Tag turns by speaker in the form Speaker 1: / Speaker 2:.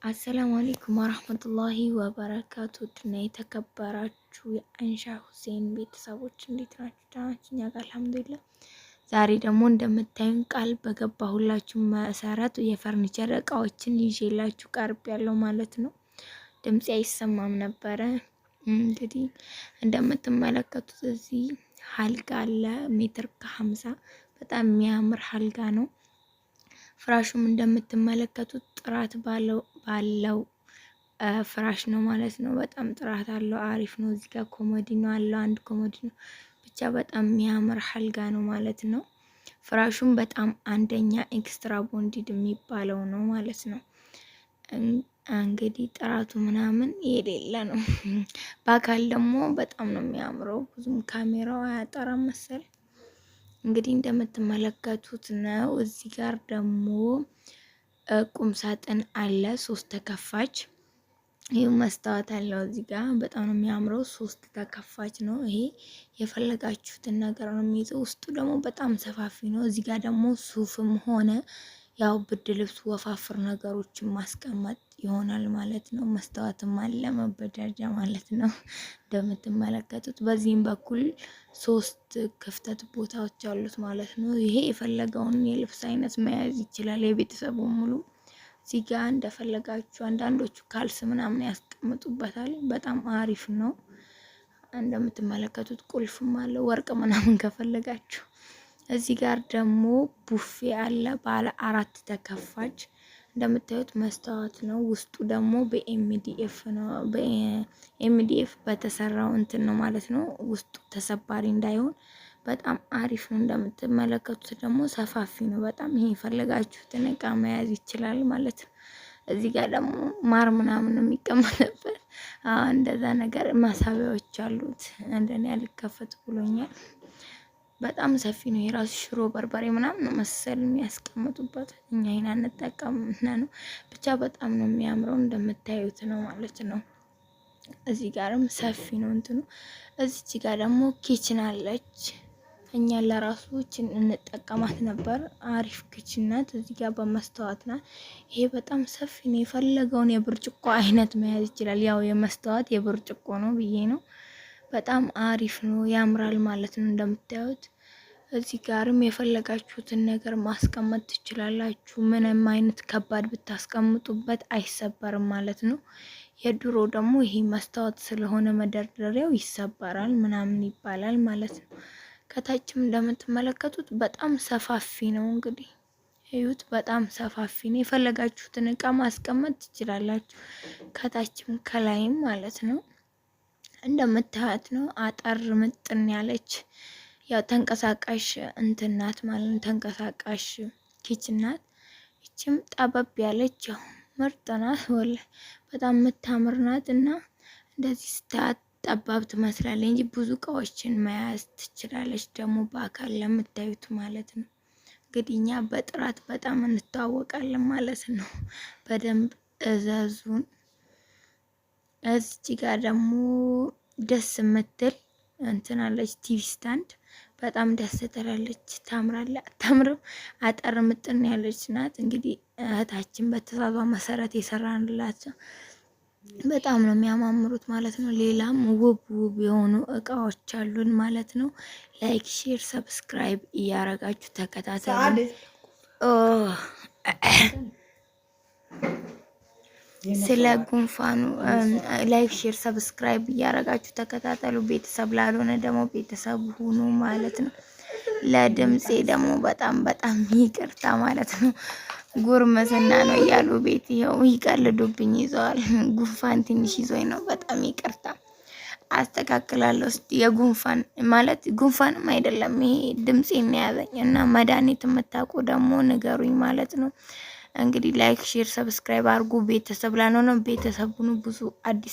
Speaker 1: አሰላሙ አለይኩም ወራህመቱላሂ ወበረካቱ ድና የተከበራችሁ የአንሻ ሁሴን ቤተሰቦች እንዴት ናችሁ? ደህና ናችሁ? እኛ ጋር አልሐምዱሊላህ። ዛሬ ደግሞ እንደምታዩን ቃል በገባሁላችሁ መሰረት የፈርኒቸር እቃዎችን ይዤላችሁ ቀርብ ያለው ማለት ነው። ድምጽ አይሰማም ነበረ። እንግዲህ እንደምትመለከቱት እዚህ ሀልጋ አለ ሜትር ከ50 በጣም የሚያምር ሀልጋ ነው። ፍራሹም እንደምትመለከቱት ጥራት ባለው ፍራሽ ነው ማለት ነው። በጣም ጥራት አለው፣ አሪፍ ነው። እዚህ ጋር ኮሞዲኖ አለው፣ አንድ ኮሞዲኖ ብቻ በጣም የሚያምር ሀልጋ ነው ማለት ነው። ፍራሹም በጣም አንደኛ ኤክስትራ ቦንዲድ የሚባለው ነው ማለት ነው። እንግዲህ ጥራቱ ምናምን የሌለ ነው። በአካል ደግሞ በጣም ነው የሚያምረው። ብዙም ካሜራው አያጠራም መሰል። እንግዲህ እንደምትመለከቱት ነው። እዚህ ጋር ደግሞ ቁም ሳጥን አለ 3 ተከፋች። ይሄ መስታወት አለው እዚህ ጋር በጣም ነው የሚያምረው። 3 ተከፋች ነው። ይሄ የፈለጋችሁትን ነገር ነው የሚይዘው። ውስጡ ደግሞ በጣም ሰፋፊ ነው። እዚህ ጋር ደግሞ ሱፍም ሆነ ያው ብርድ ልብስ ወፋፍር ነገሮችን ማስቀመጥ ይሆናል ማለት ነው። መስታወትም አለ መበጃጃ ማለት ነው እንደምትመለከቱት። በዚህም በኩል 3 ክፍተት ቦታዎች አሉት ማለት ነው። ይሄ የፈለገውን የልብስ አይነት መያዝ ይችላል። የቤተሰቡ ሙሉ እዚህ ጋር እንደፈለጋችሁ አንዳንዶቹ ካልስ ምናምን ያስቀምጡበታል። በጣም አሪፍ ነው። እንደምትመለከቱት ቁልፍም አለ ወርቅ ምናምን ከፈለጋችሁ። እዚህ ጋር ደግሞ ቡፌ አለ ባለ 4 ተከፋች። እንደምታዩት መስታወት ነው። ውስጡ ደግሞ በኤምዲኤፍ ነው፣ በኤምዲኤፍ በተሰራው እንትን ነው ማለት ነው። ውስጡ ተሰባሪ እንዳይሆን በጣም አሪፍ ነው። እንደምትመለከቱት ደግሞ ሰፋፊ ነው በጣም። ይሄ የፈለጋችሁትን እቃ መያዝ ይችላል ማለት ነው። እዚህ ጋር ደግሞ ማር ምናምን የሚቀመጥበት እንደዛ ነገር ማሳቢያዎች አሉት። እንደኔ ያልከፈት ብሎኛል። በጣም ሰፊ ነው። የራሱ ሽሮ በርበሬ ምናምን ነው መሰል የሚያስቀምጡበት። እኛ ይሄን አንጠቀምና ነው ብቻ በጣም ነው የሚያምረው። እንደምታዩት ነው ማለት ነው። እዚህ ጋርም ሰፊ ነው እንትኑ። እዚች ጋር ደግሞ ኪችን አለች። እኛ ለራሱችን እንጠቀማት ነበር። አሪፍ ኪችን ናት። እዚህ ጋር በመስታወት ናት። ይሄ በጣም ሰፊ ነው። የፈለገውን የብርጭቆ አይነት መያዝ ይችላል። ያው የመስታወት የብርጭቆ ነው ብዬ ነው። በጣም አሪፍ ነው፣ ያምራል ማለት ነው። እንደምታዩት እዚህ ጋርም የፈለጋችሁትን ነገር ማስቀመጥ ትችላላችሁ። ምንም አይነት ከባድ ብታስቀምጡበት አይሰበርም ማለት ነው። የድሮ ደግሞ ይሄ መስታወት ስለሆነ መደርደሪያው ይሰበራል ምናምን ይባላል ማለት ነው። ከታችም እንደምትመለከቱት በጣም ሰፋፊ ነው። እንግዲህ እዩት፣ በጣም ሰፋፊ ነው። የፈለጋችሁትን እቃ ማስቀመጥ ትችላላችሁ፣ ከታችም ከላይም ማለት ነው። እንደምታዩት ነው። አጠር ምጥን ያለች ያው ተንቀሳቃሽ እንትን ናት ማለት ነው። ተንቀሳቃሽ ኪችን ናት። እቺም ጠበብ ያለች ያው ምርጥ ናት። ወላሂ በጣም የምታምር ናት። እና እንደዚህ ስታት ጠባብ ትመስላለች እንጂ ብዙ እቃዎችን መያዝ ትችላለች። ደግሞ በአካል ለምታዩት ማለት ነው። እንግዲህ እኛ በጥራት በጣም እንተዋወቃለን ማለት ነው። በደንብ እዘዙን። እዚህ ጋር ደግሞ ደስ የምትል እንትን አለች ቲቪ ስታንድ በጣም ደስ ትላለች። ታምራለች አታምርም? አጠር ምጥን ያለች ናት። እንግዲህ እህታችን በትዕዛዟ መሰረት የሰራንላቸው በጣም ነው የሚያማምሩት ማለት ነው። ሌላም ውብ ውብ የሆኑ እቃዎች አሉን ማለት ነው። ላይክ፣ ሼር፣ ሰብስክራይብ እያረጋችሁ ተከታተሉ። ስለ ጉንፋኑ ላይክ ሼር ሰብስክራይብ እያረጋችሁ ተከታተሉ። ቤተሰብ ላልሆነ ደግሞ ቤተሰብ ሁኑ ማለት ነው። ለድምጼ ደግሞ በጣም ይቅርታ ማለት ነው። ጉርምስና ነው እያሉ ቤት ይኸው ይቀልዱብኝ ይዘዋል። ጉንፋን ትንሽ ይዞኝ ነው። በጣም ይቅርታ አስተካክላለሁ። እስቲ የጉንፋን ማለት ጉንፋንም አይደለም ይሄ ድምጼ የሚያዘኝ እና መድኃኒት የምታውቁ ደግሞ ንገሩኝ ማለት ነው። እንግዲህ ላይክ ሼር ሰብስክራይብ አድርጉ። ቤተሰብ ላልሆነ ቤተሰቡን ብዙ አዲስ